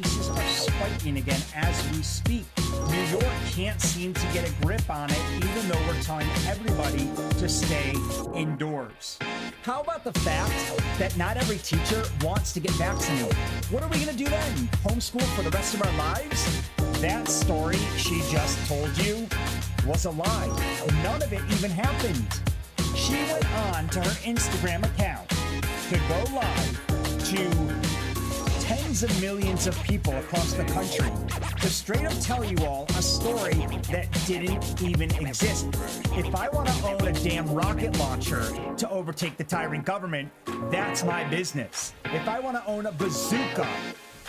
cases are spiking again as we speak. New York can't seem to get a grip on it, even though we're telling everybody to stay indoors. How about the fact that not every teacher wants to get vaccinated? What are we going to do then? Homeschool for the rest of our lives? That story she just told you was a lie. None of it even happened. She went on to her Instagram account to go live to tens of millions of people across the country to straight up tell you all a story that didn't even exist. If I want to own a damn rocket launcher to overtake the tyrant government, that's my business. If I want to own a bazooka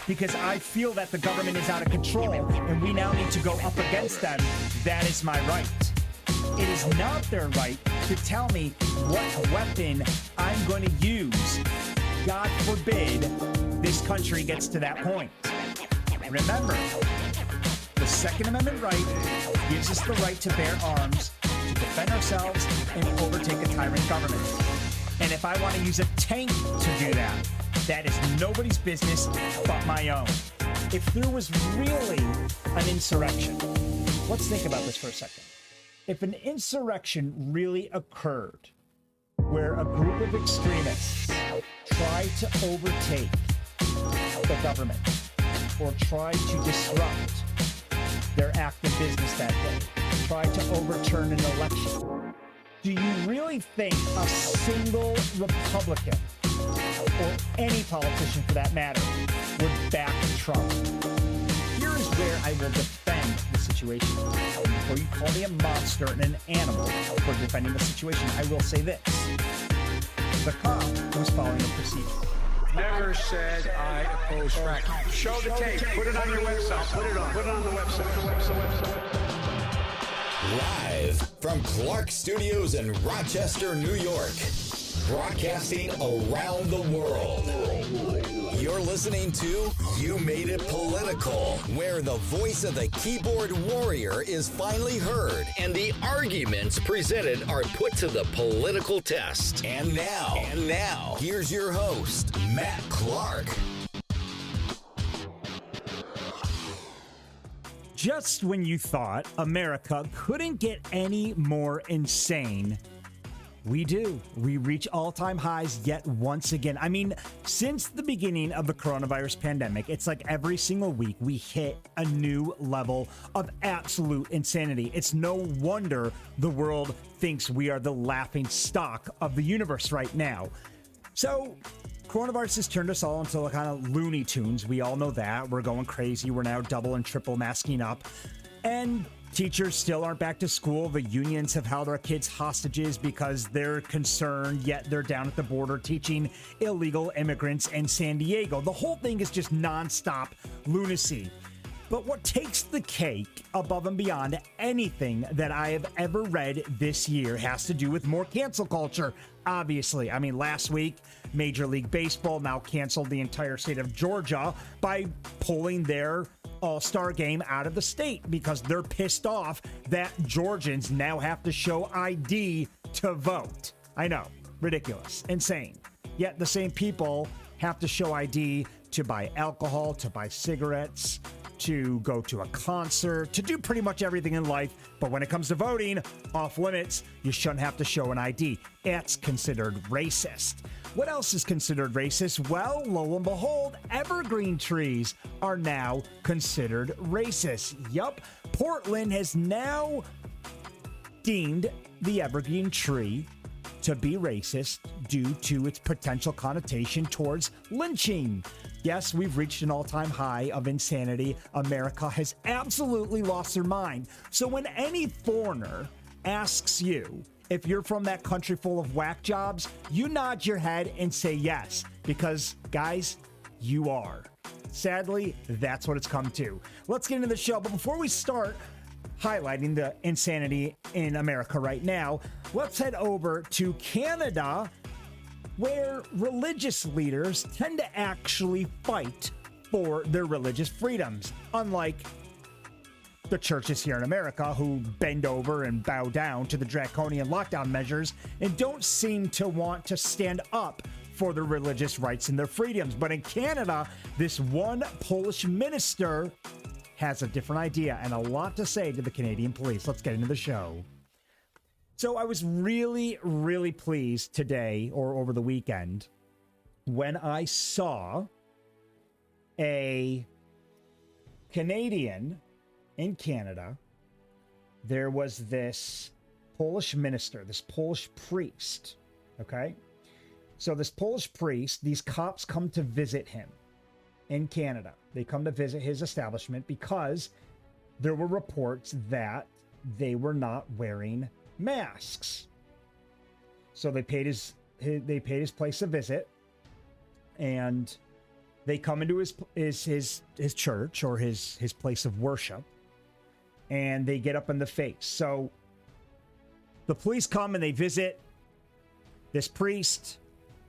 because I feel that the government is out of control and we now need to go up against them, that is my right. It is not their right to tell me what weapon I'm going to use. God forbid this country gets to that point. Remember, the Second Amendment right gives us the right to bear arms, to defend ourselves, and overtake a tyrant government. And if I want to use a tank to do that, that is nobody's business but my own. If there was really an insurrection, let's think about this for a second. If an insurrection really occurred, where a group of extremists try to overtake the government or try to disrupt their active business that day, try to overturn an election, do you really think a single Republican or any politician for that matter would back Trump? Here is where I will defend the situation. Before you call me a monster and an animal for defending the situation, I will say this. The cop was following the procedure. Never said I oppose fracking. Show the tape. Put it on your website. Put it on the website. Live from Clark Studios in Rochester, New York. Broadcasting around the world. You're listening to You Made It Political, where the voice of the keyboard warrior is finally heard and the arguments presented are put to the political test. And now, here's your host, Matt Clark. Just when you thought America couldn't get any more insane, we do. We reach all-time highs yet once again. I mean, since the beginning of the coronavirus pandemic, it's like every single week we hit a new level of absolute insanity. It's no wonder the world thinks we are the laughing stock of the universe right now. So, coronavirus has turned us all into kind of Looney Tunes. We all know that. We're going crazy. We're now double and triple masking up. And teachers still aren't back to school. The unions have held our kids hostages because they're concerned, yet they're down at the border teaching illegal immigrants in San Diego. The whole thing is just nonstop lunacy. But what takes the cake above and beyond anything that I have ever read this year has to do with more cancel culture, obviously. I mean, last week, Major League Baseball now canceled the entire state of Georgia by pulling their All-Star game out of the state because they're pissed off that Georgians now have to show ID to vote. I know, ridiculous, insane. Yet the same people have to show ID to buy alcohol, to buy cigarettes, to go to a concert, to do pretty much everything in life. But when it comes to voting, off limits, you shouldn't have to show an ID. It's considered racist. What else is considered racist? Well, lo and behold, evergreen trees are now considered racist. Yup, Portland has now deemed the evergreen tree to be racist due to its potential connotation towards lynching. Yes, we've reached an all-time high of insanity. America has absolutely lost their mind. So when any foreigner asks you if you're from that country full of whack jobs, you nod your head and say yes, because guys, you are. Sadly, that's what it's come to. Let's get into the show, but before we start highlighting the insanity in America right now, let's head over to Canada, where religious leaders tend to actually fight for their religious freedoms, unlike the churches here in America, who bend over and bow down to the draconian lockdown measures and don't seem to want to stand up for their religious rights and their freedoms. But in Canada, this one Polish minister has a different idea and a lot to say to the Canadian police. Let's get into the show. So I was really, really pleased today or over the weekend when I saw a Canadian in Canada. There was this Polish minister, this Polish priest, okay? So this Polish priest, these cops come to visit him in Canada. They come to visit his establishment because there were reports that they were not wearing masks. So they paid his place a visit, and they come into his church or his place of worship, and they get up in the face. So the police come and they visit this priest,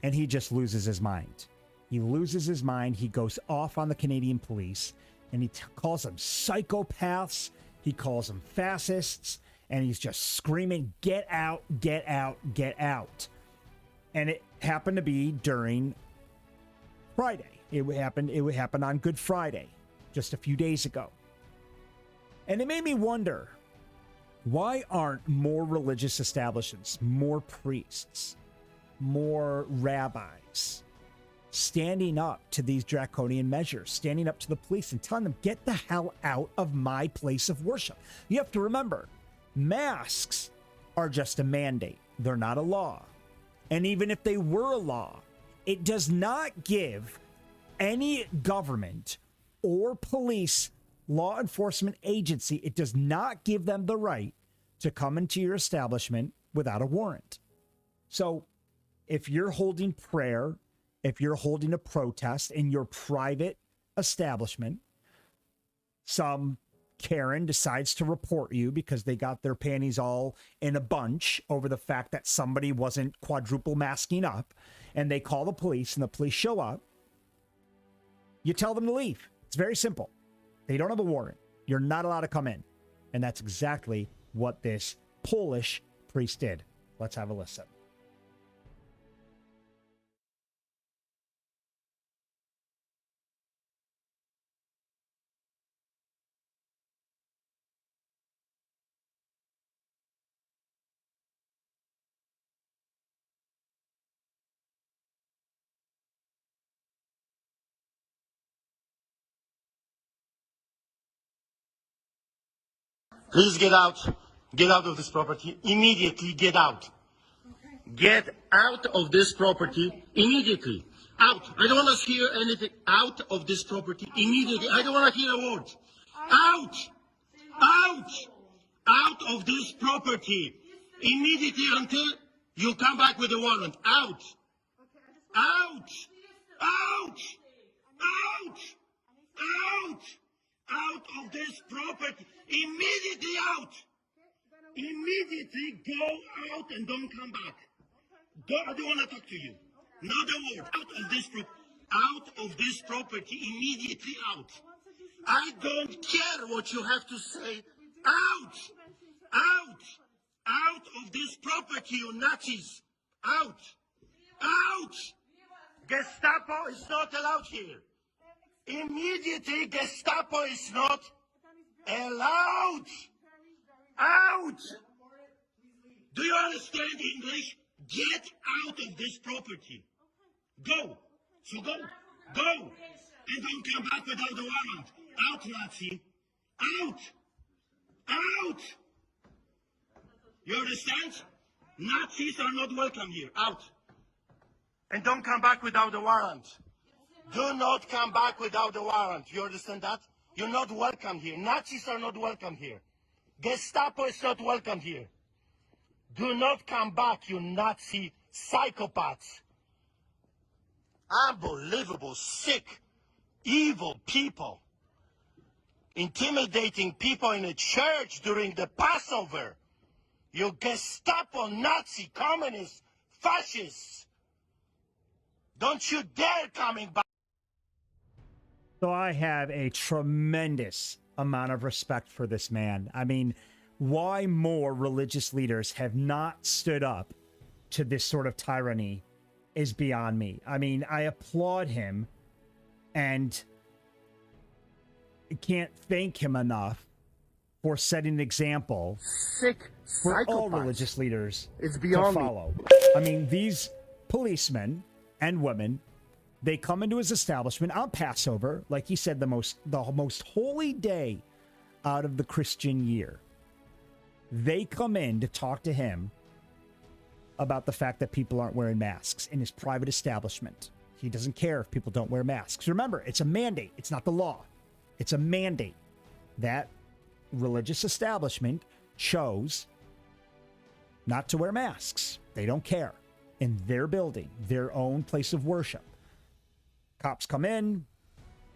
and he just loses his mind. He loses his mind. He goes off on the Canadian police, and he calls them psychopaths. He calls them fascists, and he's just screaming, "Get out, get out, get out." And it happened to be during Friday. It would happen on Good Friday, just a few days ago. And it made me wonder, why aren't more religious establishments, more priests, more rabbis standing up to these draconian measures, standing up to the police and telling them, get the hell out of my place of worship? You have to remember, masks are just a mandate. They're not a law. And even if they were a law, it does not give any government or police law enforcement agency, it does not give them the right to come into your establishment without a warrant. So if you're holding prayer, if you're holding a protest in your private establishment, some Karen decides to report you because they got their panties all in a bunch over the fact that somebody wasn't quadruple masking up, and they call the police and the police show up. You tell them to leave. It's very simple. They don't have a warrant. You're not allowed to come in. And that's exactly what this Polish priest did. Let's have a listen. Please get out. Get out of this property. Immediately get out. Get out of this property immediately. Out. I don't want to hear anything. Out of this property immediately. I don't want to hear a word. Out. Out. Out of this property immediately until you come back with a warrant. Out. Out. Out. Out. Out. Out of this property. Immediately out. Immediately go out and don't come back. I don't want to talk to you. Not a word. Out of this property. Immediately out. I don't care what you have to say. Out. Out. Out of this property, you Nazis. Out. Out. Gestapo is not allowed here. Immediately, Gestapo is not allowed. Out. Do you understand English? Get out of this property. Go. So go. Go. And don't come back without the warrant. Out, Nazi. Out. Out. You understand? Nazis are not welcome here. Out. And don't come back without the warrant. Do not come back without the warrant. You understand that? You're not welcome here. Nazis are not welcome here. Gestapo is not welcome here. Do not come back, you Nazi psychopaths. Unbelievable, sick, evil people. Intimidating people in a church during the Passover. You Gestapo, Nazi, communists, fascists. Don't you dare coming back. So I have a tremendous amount of respect for this man. I mean, why more religious leaders have not stood up to this sort of tyranny is beyond me. I mean, I applaud him and can't thank him enough for setting an example Sick for all psychopaths. religious leaders It's to beyond me. follow. I mean, these policemen and women, they come into his establishment on Passover, like he said, the most holy day out of the Christian year. They come in to talk to him about the fact that people aren't wearing masks in his private establishment. He doesn't care if people don't wear masks. Remember, it's a mandate. It's not the law. It's a mandate. That religious establishment chose not to wear masks. They don't care. In their building, their own place of worship. Cops come in.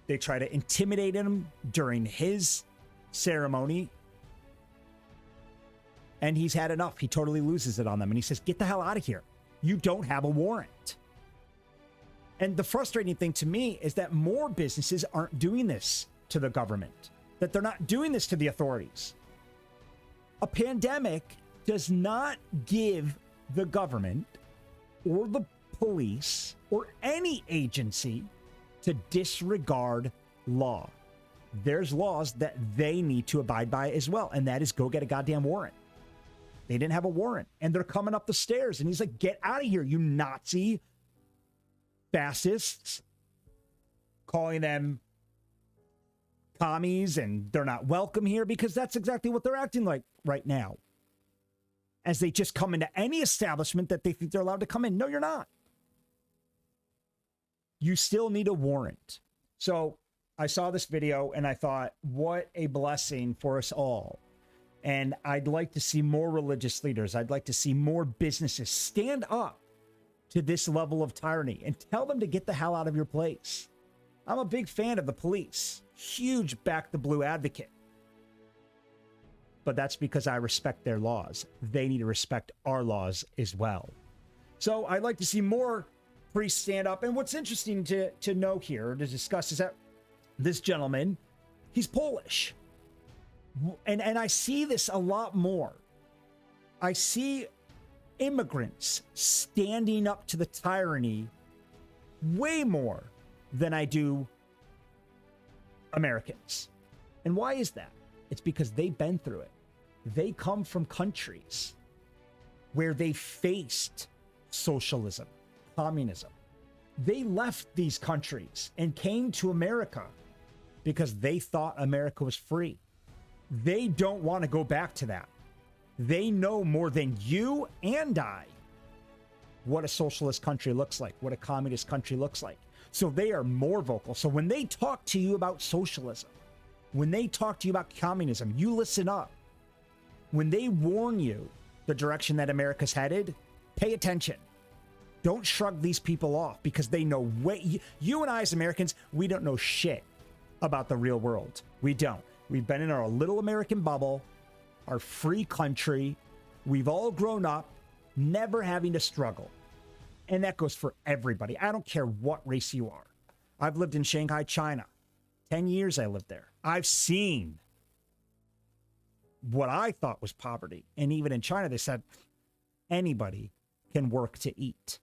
They try to intimidate him during his ceremony. And he's had enough. He totally loses it on them. And he says, get the hell out of here. You don't have a warrant. And the frustrating thing to me is that more businesses aren't doing this to the government, that they're not doing this to the authorities. A pandemic does not give the government or the police or any agency to disregard law. There's laws that they need to abide by as well, and that is go get a goddamn warrant. They didn't have a warrant, and they're coming up the stairs, and he's like, get out of here, you Nazi fascists, calling them commies, and they're not welcome here, because that's exactly what they're acting like right now. As they just come into any establishment that they think they're allowed to come in. No, you're not. You still need a warrant. So I saw this video and I thought, what a blessing for us all. And I'd like to see more religious leaders. I'd like to see more businesses stand up to this level of tyranny and tell them to get the hell out of your place. I'm a big fan of the police. Huge back the blue advocate. But that's because I respect their laws. They need to respect our laws as well. So I'd like to see more priests stand up. And what's interesting to know here, to discuss, is that this gentleman, he's Polish. And I see this a lot more. I see immigrants standing up to the tyranny way more than I do Americans. And why is that? It's because they've been through it. They come from countries where they faced socialism, communism. They left these countries and came to America because they thought America was free. They don't want to go back to that. They know more than you and I what a socialist country looks like, what a communist country looks like. So they are more vocal. So when they talk to you about socialism, when they talk to you about communism, you listen up. When they warn you the direction that America's headed, pay attention. Don't shrug these people off because they know way. You and I as Americans, we don't know shit about the real world. We don't. We've been in our little American bubble, our free country. We've all grown up never having to struggle. And that goes for everybody. I don't care what race you are. I've lived in Shanghai, China. 10 years I lived there. I've seen what I thought was poverty. And even in China, they said anybody can work to eat.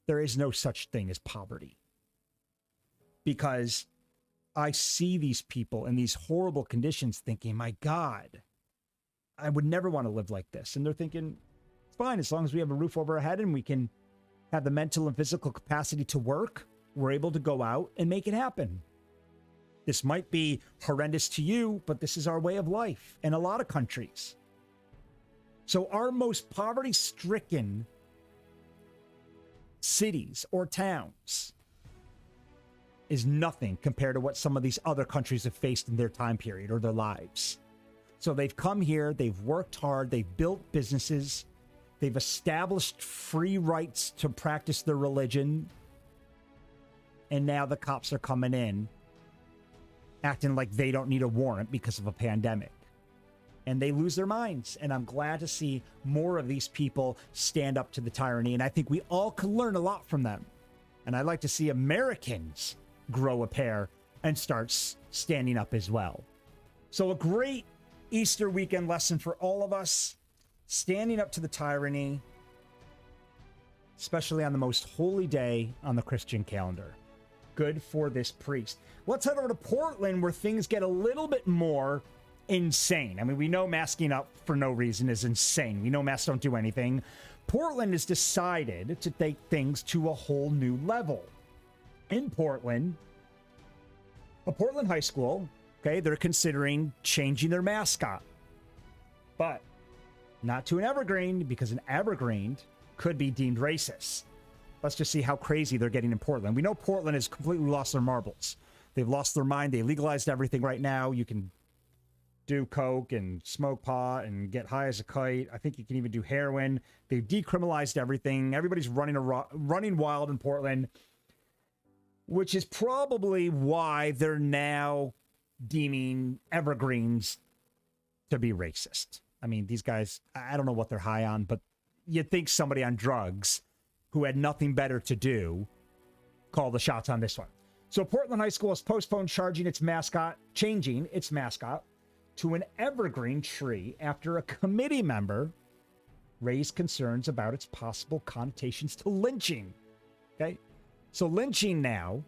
There is no such thing as poverty. Because I see these people in these horrible conditions thinking, my God, I would never want to live like this. And they're thinking, it's fine, as long as we have a roof over our head and we can have the mental and physical capacity to work, we're able to go out and make it happen. This might be horrendous to you, but this is our way of life in a lot of countries. So our most poverty-stricken cities or towns is nothing compared to what some of these other countries have faced in their time period or their lives. So they've come here, they've worked hard, they've built businesses, they've established free rights to practice their religion, and now the cops are coming in acting like they don't need a warrant because of a pandemic. And they lose their minds. And I'm glad to see more of these people stand up to the tyranny. And I think we all can learn a lot from them. And I'd like to see Americans grow a pair and start standing up as well. So a great Easter weekend lesson for all of us. Standing up to the tyranny. especially on the most holy day on the Christian calendar. Good for this priest. Let's head over to Portland, where things get a little bit more insane. I mean, we know masking up for no reason is insane. We know masks don't do anything. Portland has decided to take things to a whole new level. In Portland, a Portland high school, okay, they're considering changing their mascot. But not to an Evergreen, because an Evergreen could be deemed racist. Let's just see how crazy they're getting in Portland. We know Portland has completely lost their marbles. They've lost their mind. They legalized everything right now. You can do coke and smoke pot and get high as a kite. I think you can even do heroin. They've decriminalized everything. Everybody's running wild in Portland, which is probably why they're now deeming Evergreens to be racist. I mean, these guys, I don't know what they're high on, but you'd think somebody on drugs who had nothing better to do call the shots on this one. So Portland High School has postponed changing its mascot to an evergreen tree after a committee member raised concerns about its possible connotations to lynching. Okay? So lynching now,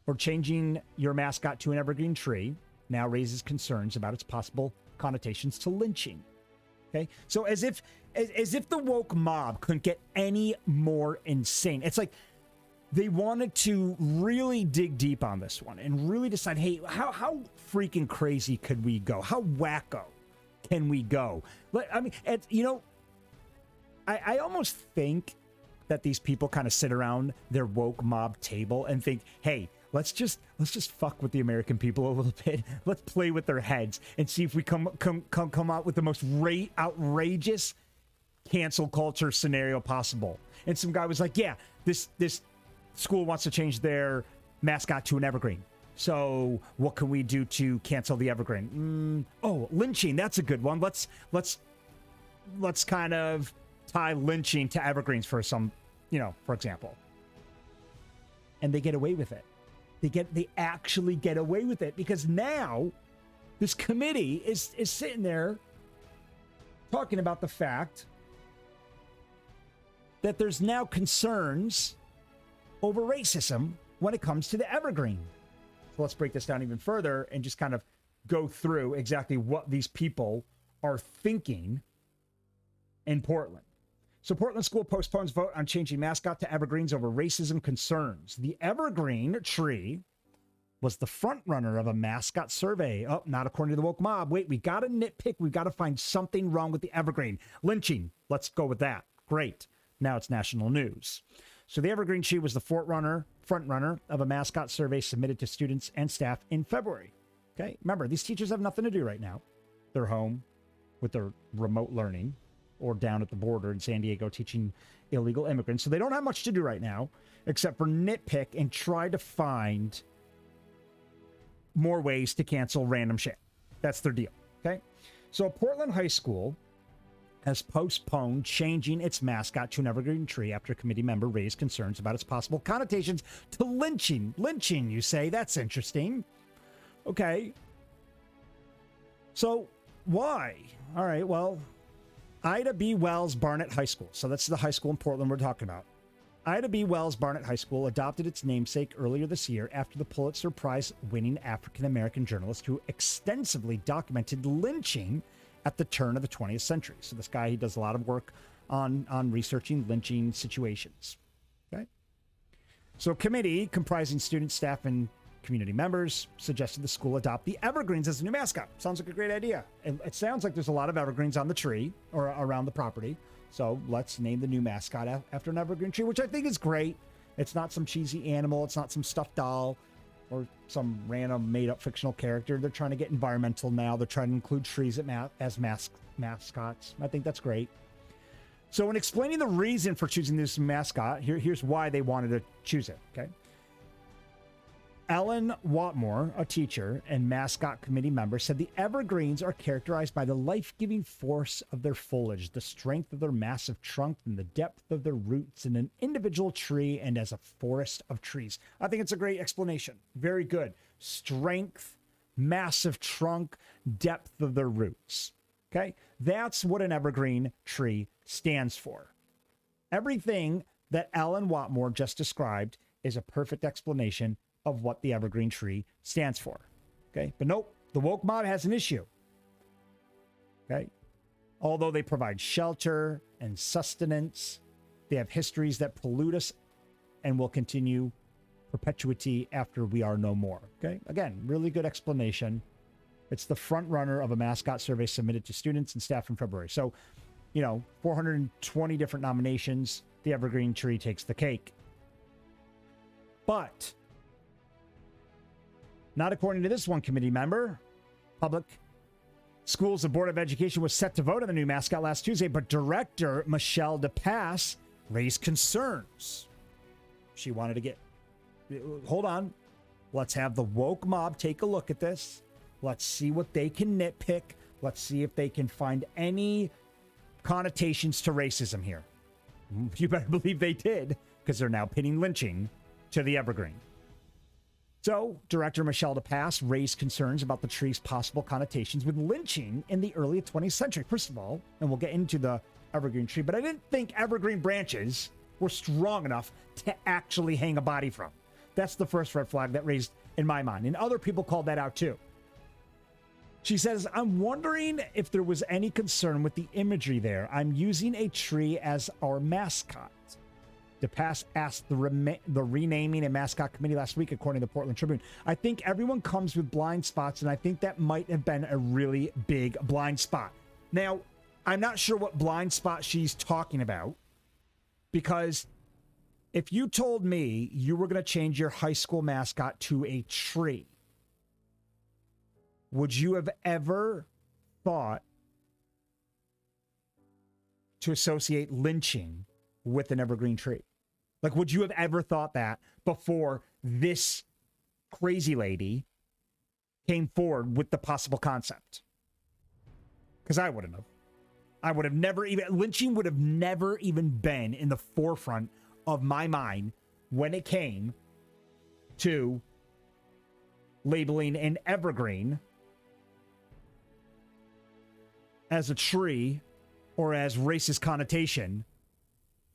or changing your mascot to an evergreen tree, now raises concerns about its possible connotations to lynching. Okay? So as if the woke mob couldn't get any more insane. It's like they wanted to really dig deep on this one and really decide, hey, how freaking crazy could we go? How wacko can we go? I mean, I almost think that these people kind of sit around their woke mob table and think, hey, let's just fuck with the American people a little bit. Let's play with their heads and see if we come out with the most outrageous cancel culture scenario possible. And some guy was like, yeah, this school wants to change their mascot to an evergreen. So what can we do to cancel the evergreen? Lynching. That's a good one. Let's kind of tie lynching to evergreens for some, for example. And they get away with it. They actually get away with it because now this committee is sitting there talking about the fact that there's now concerns over racism when it comes to the evergreen. So let's break this down even further and just kind of go through exactly what these people are thinking in Portland. So Portland School postpones vote on changing mascot to evergreens over racism concerns. The evergreen tree was the front runner of a mascot survey. Oh, not according to the woke mob. Wait, we got to nitpick. We got to find something wrong with the evergreen. Lynching. Let's go with that. Great. Now it's national news. So the evergreen tree was the front runner of a mascot survey submitted to students and staff in February. Okay. Remember, these teachers have nothing to do right now. They're home with their remote learning, or down at the border in San Diego teaching illegal immigrants. So they don't have much to do right now except for nitpick and try to find more ways to cancel random shit. That's their deal, okay? So Portland High School has postponed changing its mascot to an evergreen tree after a committee member raised concerns about its possible connotations to lynching. Lynching, you say? That's interesting. Okay. So why? All right, well, Ida B. Wells Barnett High School. So that's the high school in Portland we're talking about. Ida B. Wells Barnett High School adopted its namesake earlier this year after the Pulitzer Prize-winning African-American journalist who extensively documented lynching at the turn of the 20th century. So this guy, he does a lot of work on researching lynching situations. Okay. So a committee comprising students, staff, and community members suggested the school adopt the evergreens as a new mascot. Sounds like a great idea. It sounds like there's a lot of evergreens on the tree or around the property. So let's name the new mascot after an evergreen tree, which I think is great. It's not some cheesy animal. It's not some stuffed doll or some random made-up fictional character. They're trying to get environmental now. They're trying to include trees as mascots. I think that's great. So in explaining the reason for choosing this mascot, here's why they wanted to choose it, okay? Ellen Watmore, a teacher and mascot committee member, said the evergreens are characterized by the life-giving force of their foliage, the strength of their massive trunk, and the depth of their roots in an individual tree and as a forest of trees. I think it's a great explanation. Very good. Strength, massive trunk, depth of their roots. Okay? That's what an evergreen tree stands for. Everything that Alan Watmore just described is a perfect explanation of what the Evergreen Tree stands for. Okay? But nope, the woke mob has an issue. Okay? Although they provide shelter and sustenance, they have histories that pollute us and will continue perpetuity after we are no more. Okay? Again, really good explanation. It's the front runner of a mascot survey submitted to students and staff in February. So, 420 different nominations. The Evergreen Tree takes the cake. But not according to this one committee member. Public Schools, the Board of Education was set to vote on the new mascot last Tuesday, but Director Michelle DePass raised concerns. She wanted to get... Hold on. Let's have the woke mob take a look at this. Let's see what they can nitpick. Let's see if they can find any connotations to racism here. You better believe they did, because they're now pinning lynching to the Evergreen. So, Director Michelle DePass raised concerns about the tree's possible connotations with lynching in the early 20th century. First of all, and we'll get into the Evergreen Tree, but I didn't think evergreen branches were strong enough to actually hang a body from. That's the first red flag that raised in my mind, and other people called that out too. She says, I'm wondering if there was any concern with the imagery there. I'm using a tree as our mascot. DePass asked the renaming and mascot committee last week, according to the Portland Tribune. I think everyone comes with blind spots, and I think that might have been a really big blind spot. Now, I'm not sure what blind spot she's talking about, because if you told me you were going to change your high school mascot to a tree, would you have ever thought to associate lynching with an evergreen tree? Like, would you have ever thought that before this crazy lady came forward with the possible concept? Because I wouldn't have. I would have never even... Lynching would have never even been in the forefront of my mind when it came to labeling an evergreen as a tree or as racist connotation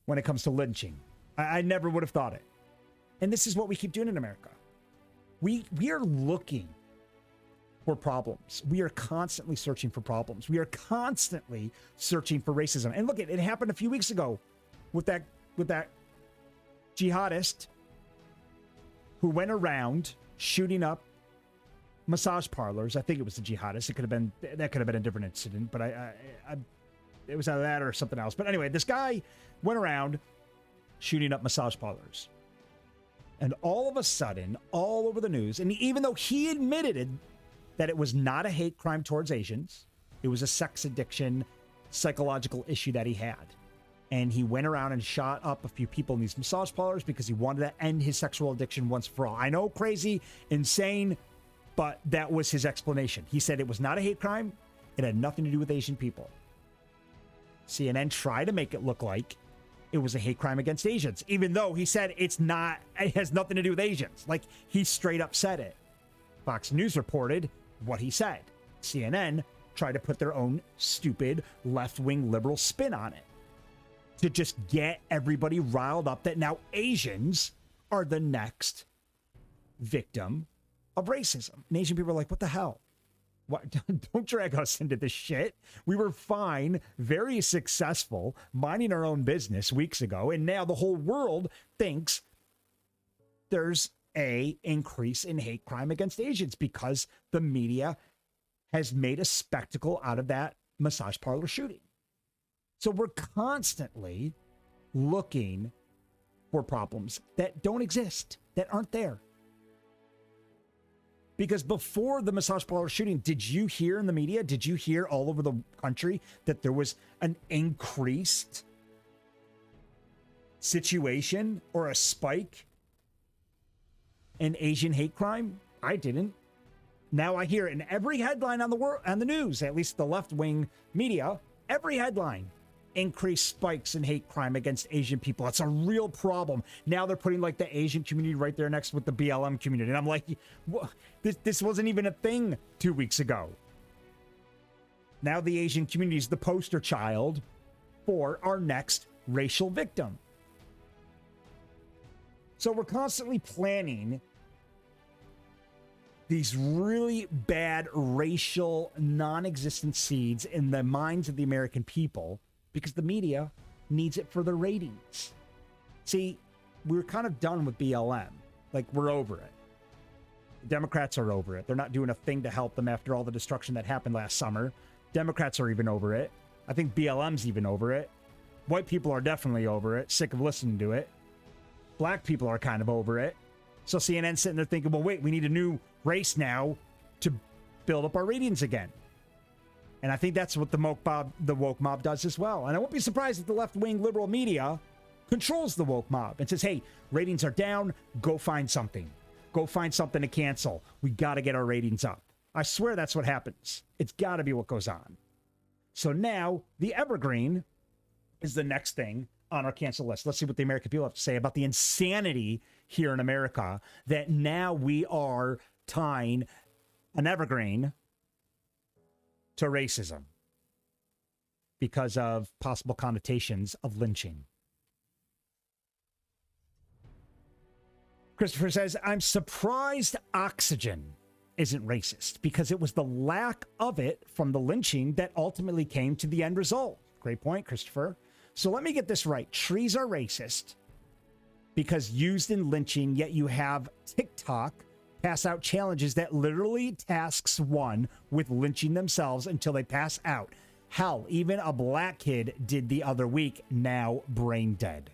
when it comes to lynching. I never would have thought it. And this is what we keep doing in America. We are looking for problems. We are constantly searching for problems. We are constantly searching for racism. And look, it happened a few weeks ago with that jihadist who went around shooting up massage parlors. I think it was the jihadist. That could have been a different incident, but it was either that or something else. But anyway, this guy went around shooting up massage parlors. And all of a sudden, all over the news, and even though he admitted that it was not a hate crime towards Asians, it was a sex addiction, psychological issue that he had. And he went around and shot up a few people in these massage parlors because he wanted to end his sexual addiction once for all. I know, crazy, insane, but that was his explanation. He said it was not a hate crime. It had nothing to do with Asian people. CNN tried to make it look like it was a hate crime against Asians, even though he said it has nothing to do with Asians. Like, he straight up said it. Fox News reported what he said. CNN tried to put their own stupid left-wing liberal spin on it to just get everybody riled up that now Asians are the next victim of racism. And Asian people are like, what the hell? What? Don't drag us into this shit. We were fine, very successful, minding our own business weeks ago, and now the whole world thinks there's a increase in hate crime against Asians because the media has made a spectacle out of that massage parlor shooting. So we're constantly looking for problems that don't exist, that aren't there. Because before the massage parlor shooting, did you hear in the media, did you hear all over the country that there was an increased situation or a spike in Asian hate crime? I didn't. Now I hear it in every headline on the news, at least the left-wing media, every headline. Increased spikes in hate crime against Asian people. It's a real problem. Now they're putting like the Asian community right there next with the BLM community. And I'm like, this wasn't even a thing 2 weeks ago. Now the Asian community is the poster child for our next racial victim. So we're constantly planning these really bad racial non-existent seeds in the minds of the American people because the media needs it for their ratings. See, we're kind of done with BLM. Like, we're over it. The Democrats are over it. They're not doing a thing to help them after all the destruction that happened last summer. Democrats are even over it. I think BLM's even over it. White people are definitely over it, sick of listening to it. Black people are kind of over it. So CNN's sitting there thinking, well, wait, we need a new race now to build up our ratings again. And I think that's what the woke mob does as well. And I won't be surprised if the left-wing liberal media controls the woke mob and says, hey, ratings are down, go find something. Go find something to cancel. We got to get our ratings up. I swear that's what happens. It's got to be what goes on. So now the Evergreen is the next thing on our cancel list. Let's see what the American people have to say about the insanity here in America that now we are tying an Evergreen to racism because of possible connotations of lynching. Christopher says, I'm surprised oxygen isn't racist because it was the lack of it from the lynching that ultimately came to the end result. Great point, Christopher. So let me get this right. Trees are racist because used in lynching, yet you have TikTok pass out challenges that literally tasks one with lynching themselves until they pass out. Hell, even a black kid did the other week, now brain dead.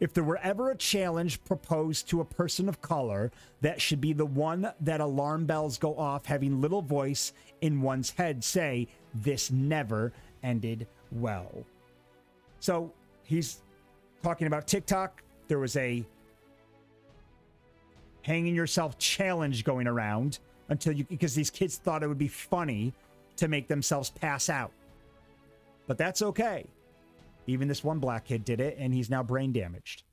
If there were ever a challenge proposed to a person of color, that should be the one that alarm bells go off, having little voice in one's head say, this never ended well. So he's talking about TikTok. There was a hanging yourself challenge going around because these kids thought it would be funny to make themselves pass out. But that's okay. Even this one black kid did it, and he's now brain damaged.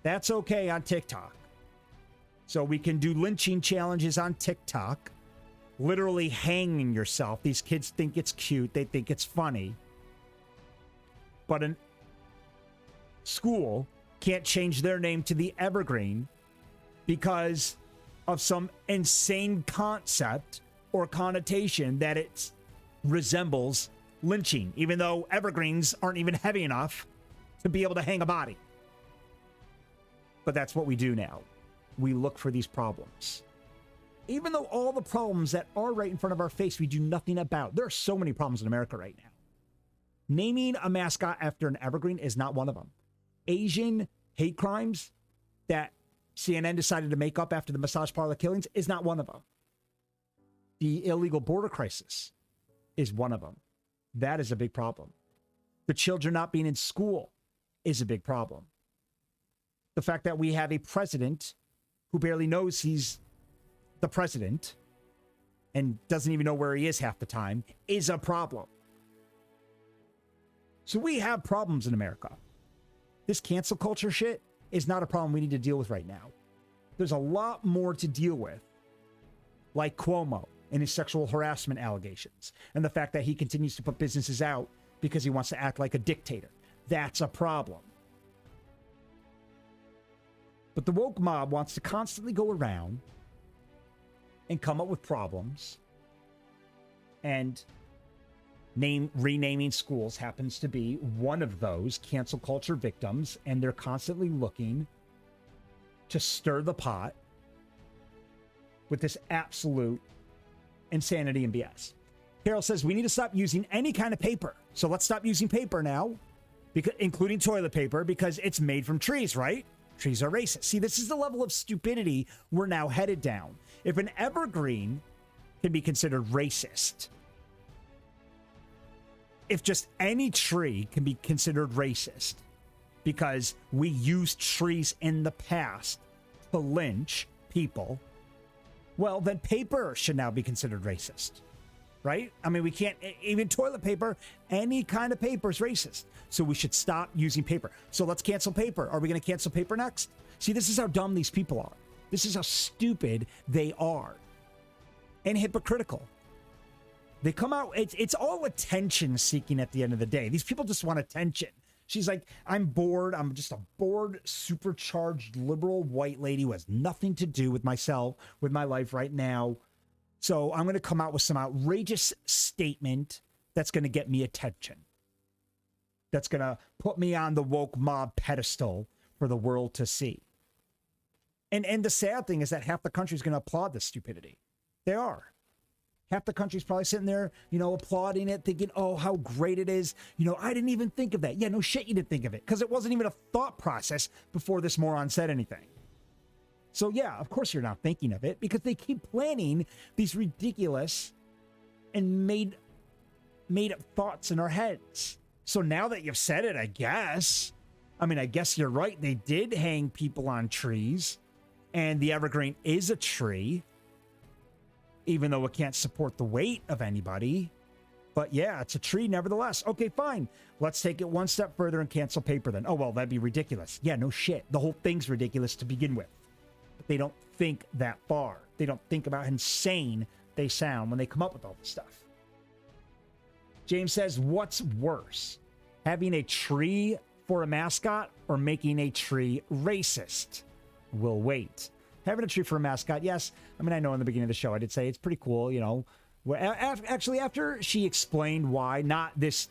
That's okay on TikTok. So we can do lynching challenges on TikTok, literally hanging yourself. These kids think it's cute. They think it's funny. But a school can't change their name to the Evergreen because of some insane concept or connotation that it resembles lynching, even though evergreens aren't even heavy enough to be able to hang a body. But that's what we do now. We look for these problems. Even though all the problems that are right in front of our face, we do nothing about. There are so many problems in America right now. Naming a mascot after an evergreen is not one of them. Asian hate crimes that CNN decided to make up after the massage parlor killings is not one of them. The illegal border crisis is one of them. That is a big problem. The children not being in school is a big problem. The fact that we have a president who barely knows he's the president and doesn't even know where he is half the time is a problem. So we have problems in America. This cancel culture shit is not a problem we need to deal with right now. There's a lot more to deal with, like Cuomo and his sexual harassment allegations, and the fact that he continues to put businesses out because he wants to act like a dictator. That's a problem. But the woke mob wants to constantly go around and come up with problems, and renaming schools happens to be one of those cancel culture victims, and they're constantly looking to stir the pot with this absolute insanity and BS. Carol says we need to stop using any kind of paper. So let's stop using paper now, including toilet paper, because it's made from trees, right? Trees are racist. See, this is the level of stupidity we're now headed down. If an evergreen can be considered racist, if just any tree can be considered racist because we used trees in the past to lynch people, well, then paper should now be considered racist, right? I mean, we can't, even toilet paper, any kind of paper is racist. So we should stop using paper. So let's cancel paper. Are we going to cancel paper next? See, this is how dumb these people are. This is how stupid they are and hypocritical. They come out, it's all attention seeking at the end of the day. These people just want attention. She's like, I'm bored. I'm just a bored, supercharged, liberal white lady who has nothing to do with myself, with my life right now. So I'm going to come out with some outrageous statement that's going to get me attention. That's going to put me on the woke mob pedestal for the world to see. And the sad thing is that half the country is going to applaud this stupidity. They are. Half the country's probably sitting there, applauding it, thinking, oh, how great it is. I didn't even think of that. Yeah, no shit, you didn't think of it, because it wasn't even a thought process before this moron said anything. So yeah, of course you're not thinking of it, because they keep planning these ridiculous and made up thoughts in our heads. So now that you've said it, I guess you're right. They did hang people on trees, and the Evergreen is a tree, even though it can't support the weight of anybody. But yeah, it's a tree nevertheless. Okay, fine. Let's take it one step further and cancel paper then. Oh, well, that'd be ridiculous. Yeah, no shit. The whole thing's ridiculous to begin with. But they don't think that far. They don't think about how insane they sound when they come up with all this stuff. James says, what's worse? Having a tree for a mascot or making a tree racist? We'll wait. Having a tree for a mascot, yes. I know in the beginning of the show I did say it's pretty cool, Actually, after she explained why, not this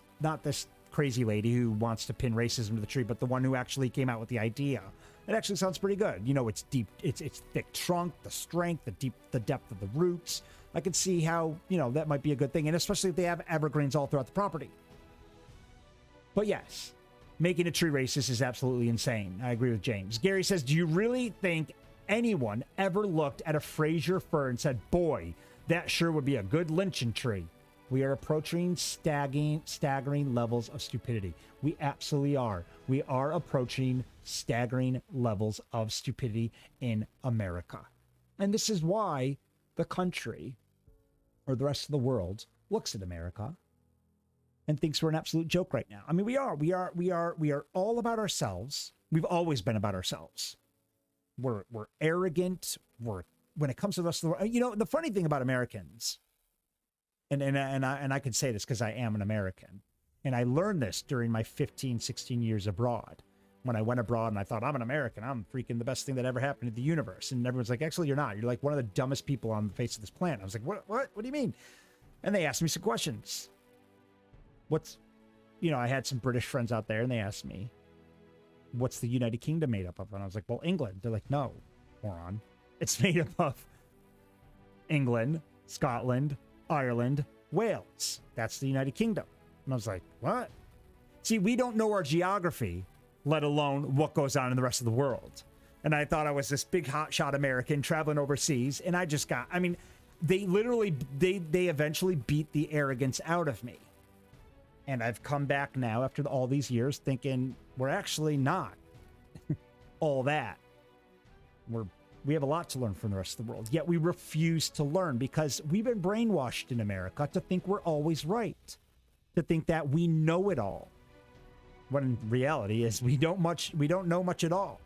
crazy lady who wants to pin racism to the tree, but the one who actually came out with the idea, it actually sounds pretty good. It's deep, it's thick trunk, the strength, the depth of the roots. I can see how, that might be a good thing, and especially if they have evergreens all throughout the property. But yes, making a tree racist is absolutely insane. I agree with James. Gary says, do you really think anyone ever looked at a Fraser fir and said, boy, that sure would be a good lynching tree? We are approaching staggering levels of stupidity. We absolutely are. We are approaching staggering levels of stupidity in America. And this is why the country, or the rest of the world, looks at America and thinks we're an absolute joke right now. We are all about ourselves. We've always been about ourselves. We're arrogant. When it comes to the rest of the world, the funny thing about Americans, and I can say this because I am an American, and I learned this during my 15, 16 years abroad. When I went abroad and I thought, I'm an American, I'm freaking the best thing that ever happened to the universe. And everyone's like, actually, you're not. You're like one of the dumbest people on the face of this planet. I was like, what do you mean? And they asked me some questions. I had some British friends out there, and they asked me, what's the United Kingdom made up of? And I was like, well, England. They're like, no, moron. It's made up of England, Scotland, Ireland, Wales. That's the United Kingdom. And I was like, what? See, we don't know our geography, let alone what goes on in the rest of the world. And I thought I was this big hotshot American traveling overseas, and I just got, they eventually beat the arrogance out of me. And I've come back now after all these years thinking we're actually not all that. We have a lot to learn from the rest of the world, yet we refuse to learn because we've been brainwashed in America to think we're always right, to think that we know it all. When in reality is we don't know much at all.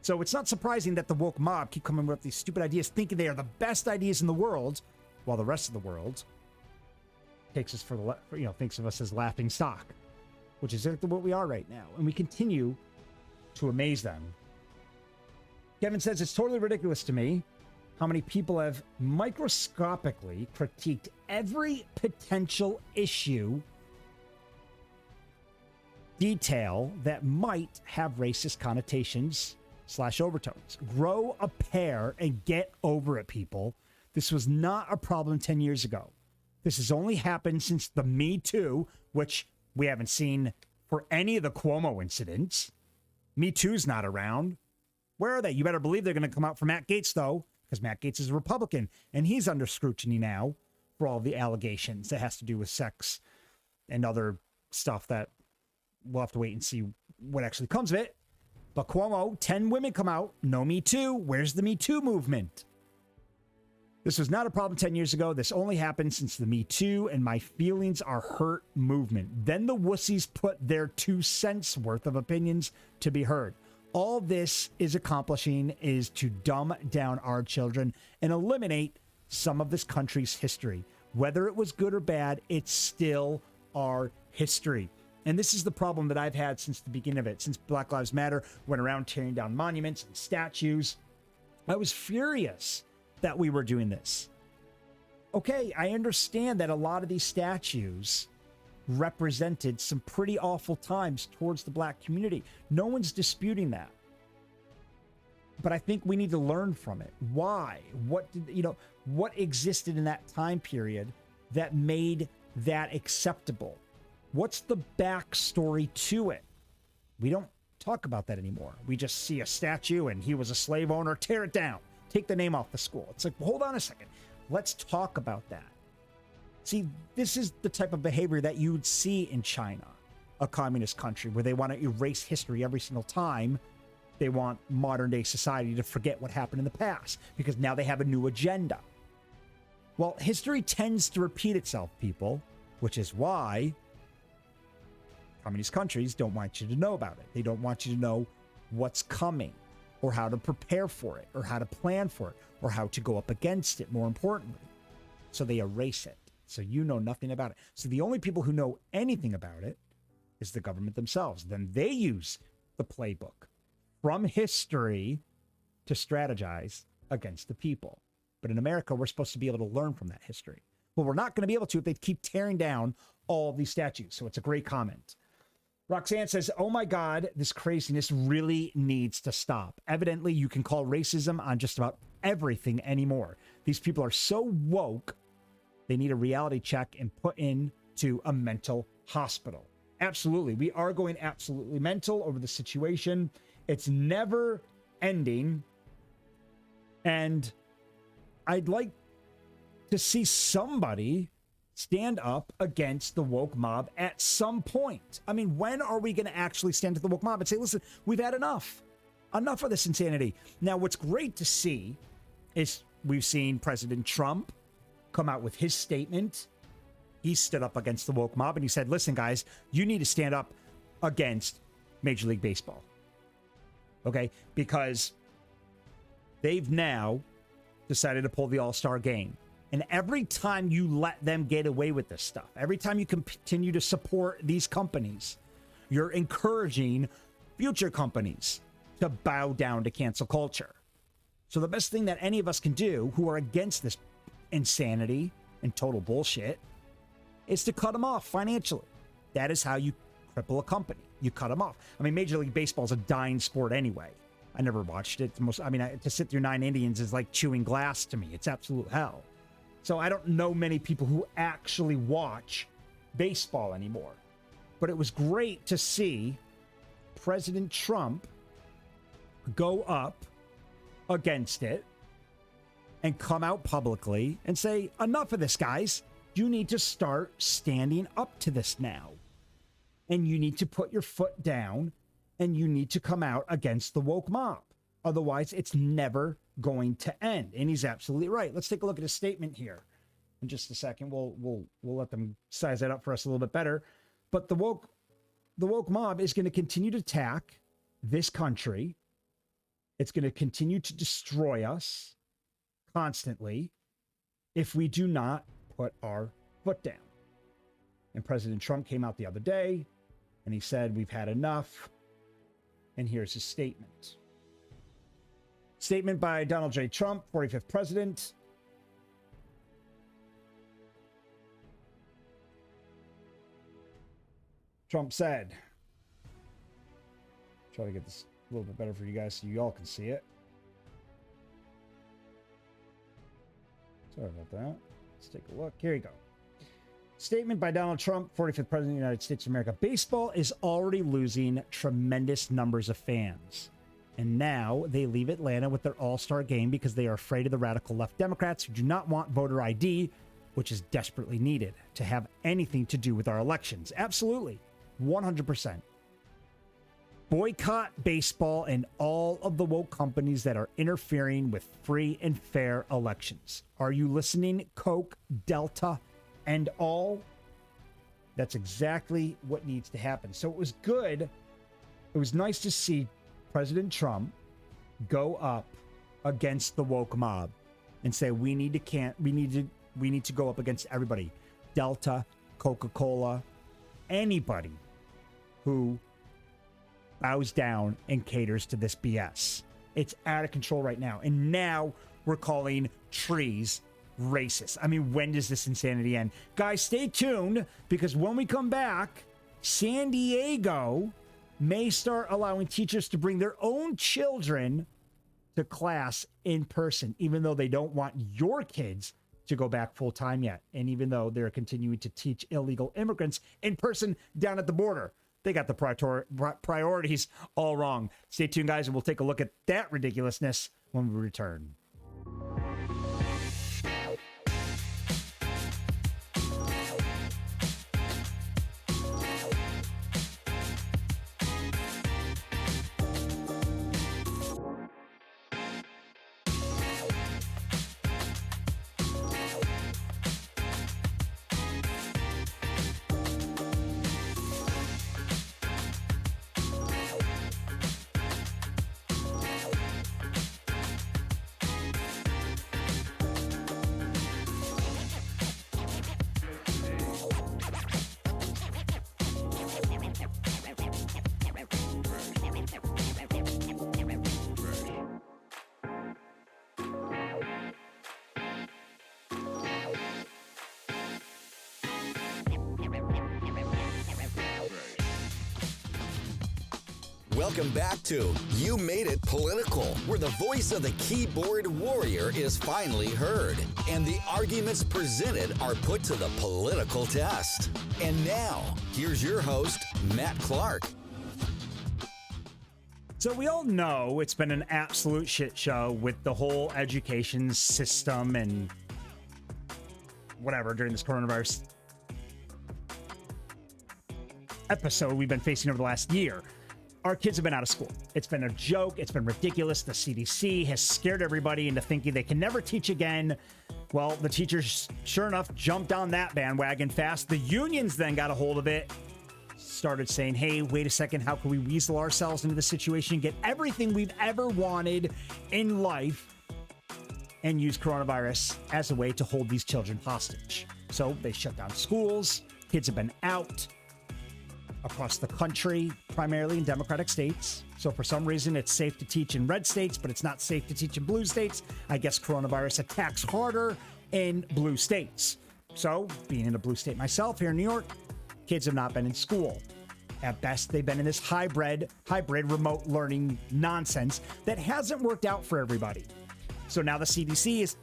So it's not surprising that the woke mob keep coming up with these stupid ideas, thinking they are the best ideas in the world, while the rest of the world takes us thinks of us as laughing stock, which is exactly what we are right now, and we continue to amaze them. Kevin says it's totally ridiculous to me how many people have microscopically critiqued every potential issue detail that might have racist connotations / overtones. Grow a pair and get over it, people. This was not a problem 10 years ago. This has only happened since the Me Too, which we haven't seen for any of the Cuomo incidents. Me Too's not around. Where are they? You better believe they're going to come out for Matt Gaetz, though, because Matt Gaetz is a Republican, and he's under scrutiny now for all the allegations that has to do with sex and other stuff that we'll have to wait and see what actually comes of it. But Cuomo, 10 women come out. No Me Too. Where's the Me Too movement? This was not a problem 10 years ago. This only happened since the Me Too and My Feelings Are Hurt movement. Then the wussies put their 2 cents worth of opinions to be heard. All this is accomplishing is to dumb down our children and eliminate some of this country's history. Whether it was good or bad, it's still our history. And this is the problem that I've had since the beginning of it, since Black Lives Matter went around tearing down monuments and statues. I was furious that we were doing this. Okay, I understand that a lot of these statues represented some pretty awful times towards the black community. No one's disputing that. But I think we need to learn from it. Why? What existed in that time period that made that acceptable? What's the backstory to it? We don't talk about that anymore. We just see a statue and he was a slave owner. Tear it down. Take the name off the school. It's like, hold on a second. Let's talk about that. See, this is the type of behavior that you would see in China, a communist country, where they want to erase history every single time they want modern day society to forget what happened in the past, because now they have a new agenda. Well, history tends to repeat itself, people, which is why communist countries don't want you to know about it. They don't want you to know what's coming, or how to prepare for it, or how to plan for it, or how to go up against it, more importantly. So they erase it. So you know nothing about it. So the only people who know anything about it is the government themselves. Then they use the playbook from history to strategize against the people. But in America, we're supposed to be able to learn from that history. Well, we're not going to be able to if they keep tearing down all these statues. So it's a great comment. Roxanne says, oh my God, this craziness really needs to stop. Evidently, you can call racism on just about everything anymore. These people are so woke, they need a reality check and put into a mental hospital. Absolutely. We are going absolutely mental over the situation. It's never ending. And I'd like to see somebody stand up against the woke mob at some point. I mean, when are we going to actually stand to the woke mob and say, listen, we've had enough. Enough of this insanity. Now, what's great to see is we've seen President Trump come out with his statement. He stood up against the woke mob and he said, listen, guys, you need to stand up against Major League Baseball. Okay? Because they've now decided to pull the All-Star game. And every time you let them get away with this stuff, every time you continue to support these companies, you're encouraging future companies to bow down to cancel culture. So the best thing that any of us can do who are against this insanity and total bullshit is to cut them off financially. That is how you cripple a company. You cut them off. I mean, Major League Baseball is a dying sport anyway. I never watched it. To sit through 9 Indians is like chewing glass to me. It's absolute hell. So I don't know many people who actually watch baseball anymore. But it was great to see President Trump go up against it and come out publicly and say, enough of this, guys. You need to start standing up to this now. And you need to put your foot down and you need to come out against the woke mob. Otherwise, it's never going to end. And he's absolutely right. Let's take a look at his statement here in just a second. We'll let them size that up for us a little bit better. But the woke mob is going to continue to attack this country. It's going to continue to destroy us constantly if we do not put our foot down. And President Trump came out the other day and he said, we've had enough. And here's his statement. Statement by Donald J. Trump, 45th president. Trump said, try to get this a little bit better for you guys so you all can see it. Sorry about that. Let's take a look. Here you go. Statement by Donald Trump, 45th President of the United States of America. Baseball is already losing tremendous numbers of fans. And now they leave Atlanta with their all-star game because they are afraid of the radical left Democrats who do not want voter ID, which is desperately needed, to have anything to do with our elections. Absolutely. 100%. Boycott baseball and all of the woke companies that are interfering with free and fair elections. Are you listening, Coke, Delta, and all? That's exactly what needs to happen. So it was good. It was nice to see President Trump go up against the woke mob and say, we need to We need to go up against everybody. Delta, Coca-Cola, anybody who bows down and caters to this BS. It's out of control right now. And now we're calling trees racist. I mean, when does this insanity end? Guys, stay tuned, because when we come back, San Diego may start allowing teachers to bring their own children to class in person, even though they don't want your kids to go back full time yet. And even though they're continuing to teach illegal immigrants in person down at the border. They got the priorities all wrong. Stay tuned, guys, and we'll take a look at that ridiculousness when we return. Welcome back to You Made It Political, where the voice of the keyboard warrior is finally heard, and the arguments presented are put to the political test. And now, here's your host, Matt Clark. So we all know it's been an absolute shit show with the whole education system and whatever during this coronavirus episode we've been facing over the last year. Our kids have been out of school. It's been a joke. It's been ridiculous. The CDC has scared everybody into thinking they can never teach again. Well, the teachers, sure enough, jumped on that bandwagon fast. The unions then got a hold of it, started saying, hey, wait a second, how can we weasel ourselves into the situation and get everything we've ever wanted in life and use coronavirus as a way to hold these children hostage? So they shut down schools. Kids have been out across the country, primarily in Democratic states. So for some reason, it's safe to teach in red states, but it's not safe to teach in blue states. I guess coronavirus attacks harder in blue states. So being in a blue state myself here in New York, kids have not been in school. At best, they've been in this hybrid remote learning nonsense that hasn't worked out for everybody. So now the CDC has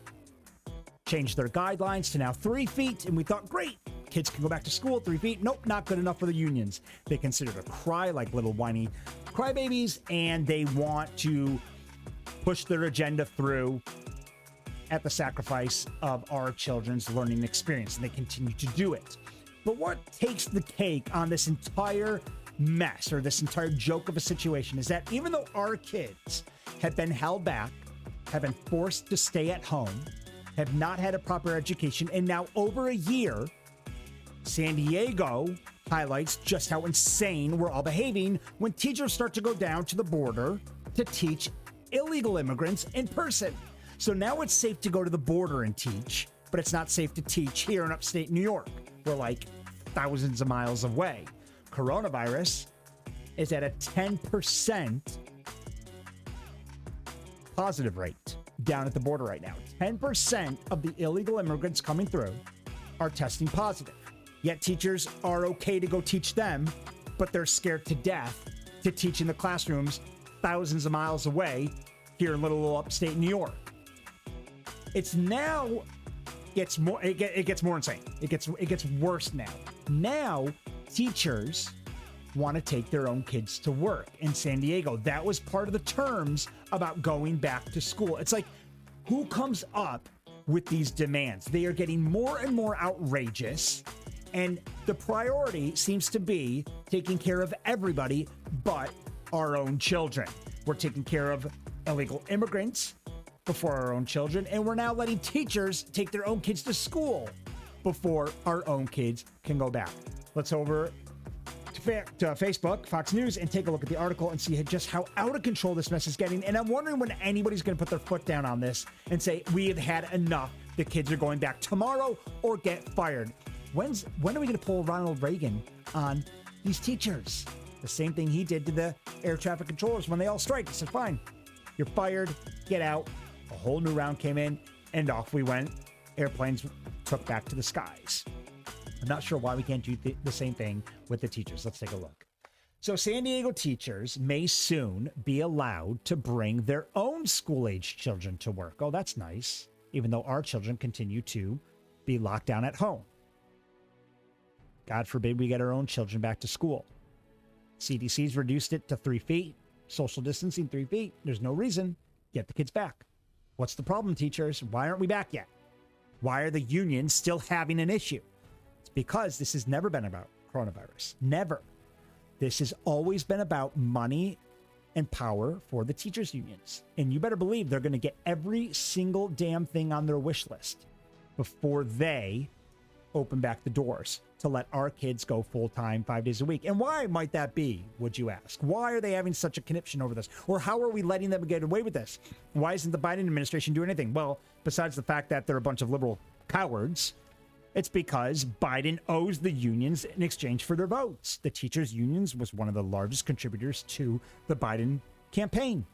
changed their guidelines to now 3 feet, and we thought, great, kids can go back to school 3 feet. Nope, not good enough for the unions. They consider to cry like little whiny crybabies, and they want to push their agenda through at the sacrifice of our children's learning experience, and they continue to do it. But what takes the cake on this entire mess, or this entire joke of a situation, is that even though our kids have been held back, have been forced to stay at home, have not had a proper education, and now over a year, San Diego highlights just how insane we're all behaving when teachers start to go down to the border to teach illegal immigrants in person. So now it's safe to go to the border and teach, but it's not safe to teach here in upstate New York. We're like thousands of miles away. Coronavirus is at a 10% positive rate down at the border right now. 10% of the illegal immigrants coming through are testing positive. Yet teachers are okay to go teach them, but they're scared to death to teach in the classrooms thousands of miles away here in little upstate New York. It's now gets more it gets more insane. It gets worse now. Now teachers want to take their own kids to work in San Diego. That was part of the terms about going back to school. It's like, who comes up with these demands? They are getting more and more outrageous, and the priority seems to be taking care of everybody but our own children. We're taking care of illegal immigrants before our own children, and we're now letting teachers take their own kids to school before our own kids can go back. Let's over to Facebook, Fox News, and take a look at the article and see just how out of control this mess is getting. And I'm wondering when anybody's going to put their foot down on this and say, we have had enough. The kids are going back tomorrow or get fired. When are we going to pull Ronald Reagan on these teachers? The same thing he did to the air traffic controllers when they all striked. He said, fine, you're fired, get out. A whole new round came in, and off we went. Airplanes took back to the skies. I'm not sure why we can't do the same thing with the teachers. Let's take a look. So San Diego teachers may soon be allowed to bring their own school-age children to work. Oh, that's nice. Even though our children continue to be locked down at home. God forbid we get our own children back to school. CDC's reduced it to 3 feet. Social distancing, 3 feet. There's no reason. Get the kids back. What's the problem, teachers? Why aren't we back yet? Why are the unions still having an issue? It's because this has never been about coronavirus. Never. This has always been about money and power for the teachers' unions. And you better believe they're going to get every single damn thing on their wish list before they open back the doors to let our kids go full-time 5 days a week. And why might that be, would you ask? Why are they having such a conniption over this? Or how are we letting them get away with this? Why isn't the Biden administration doing anything? Well, besides the fact that they're a bunch of liberal cowards, it's because Biden owes the unions in exchange for their votes. The teachers' unions was one of the largest contributors to the Biden campaign.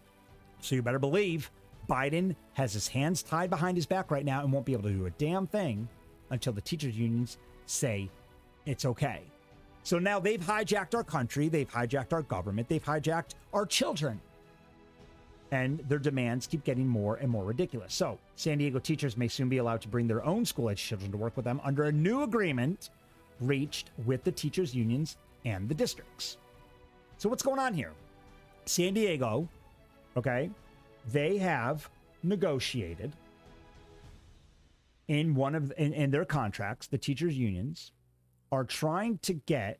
So you better believe Biden has his hands tied behind his back right now and won't be able to do a damn thing until the teachers' unions say it's okay. So now they've hijacked our country, they've hijacked our government, they've hijacked our children. And their demands keep getting more and more ridiculous. So San Diego teachers may soon be allowed to bring their own school-age children to work with them under a new agreement reached with the teachers' unions and the districts. So what's going on here? San Diego, okay, they have negotiated in their contracts, the teachers' unions are trying to get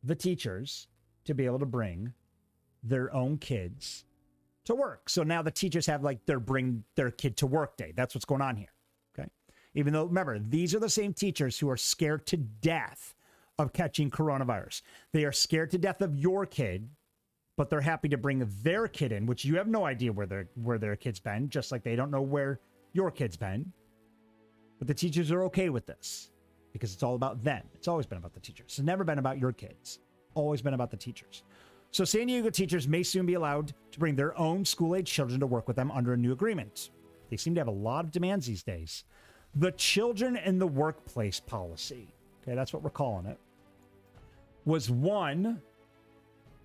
the teachers to be able to bring their own kids to work. So now the teachers have like their bring their kid to work day. That's what's going on here. Okay. Even though, remember, these are the same teachers who are scared to death of catching coronavirus. They are scared to death of your kid, but they're happy to bring their kid in, which you have no idea where their kid's been, just like they don't know where your kid's been. But the teachers are okay with this because it's all about them. It's always been about the teachers. It's never been about your kids. Always been about the teachers. So San Diego teachers may soon be allowed to bring their own school-age children to work with them under a new agreement. They seem to have a lot of demands these days. The Children in the Workplace policy, okay, that's what we're calling it, was one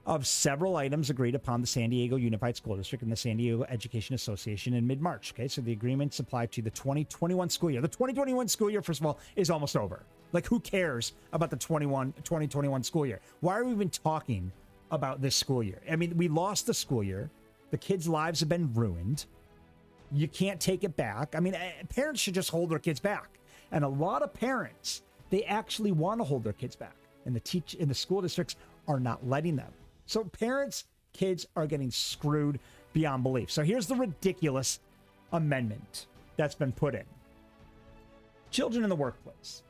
of several items agreed upon the San Diego Unified School District and the San Diego Education Association in mid-March. Okay, so the agreements apply to the 2021 school year. The 2021 school year, first of all, is almost over. Like, who cares about the 2021 school year? Why are we even talking about this school year? I mean, we lost the school year. The kids' lives have been ruined. You can't take it back. I mean, parents should just hold their kids back. And a lot of parents, they actually want to hold their kids back. And the school districts are not letting them. So parents, kids are getting screwed beyond belief. So here's the ridiculous amendment that's been put in. Children in the workplace.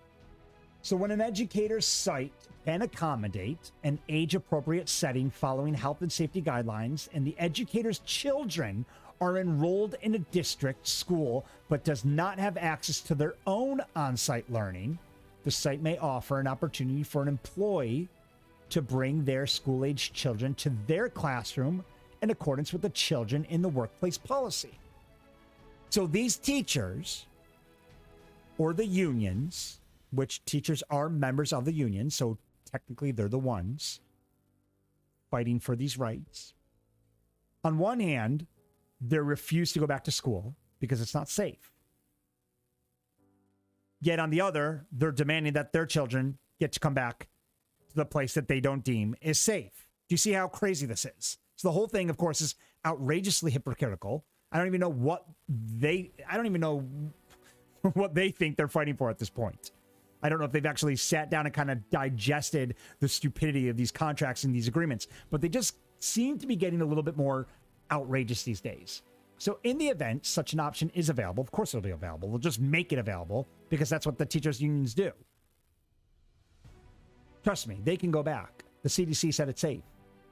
So when an educator's site can accommodate an age-appropriate setting following health and safety guidelines, and the educator's children are enrolled in a district school but does not have access to their own on-site learning, the site may offer an opportunity for an employee to bring their school-age children to their classroom in accordance with the Children in the Workplace policy. So these teachers, or the unions, which teachers are members of the union, so technically they're the ones fighting for these rights. On one hand, they refuse to go back to school because it's not safe. Yet on the other, they're demanding that their children get to come back to the place that they don't deem is safe. Do you see how crazy this is? So the whole thing, of course, is outrageously hypocritical. I don't even know what they think they're fighting for at this point. I don't know if they've actually sat down and kind of digested the stupidity of these contracts and these agreements, but they just seem to be getting a little bit more outrageous these days. So in the event such an option is available, of course it'll be available. They'll just make it available because that's what the teachers' unions do. Trust me, they can go back. The CDC said it's safe.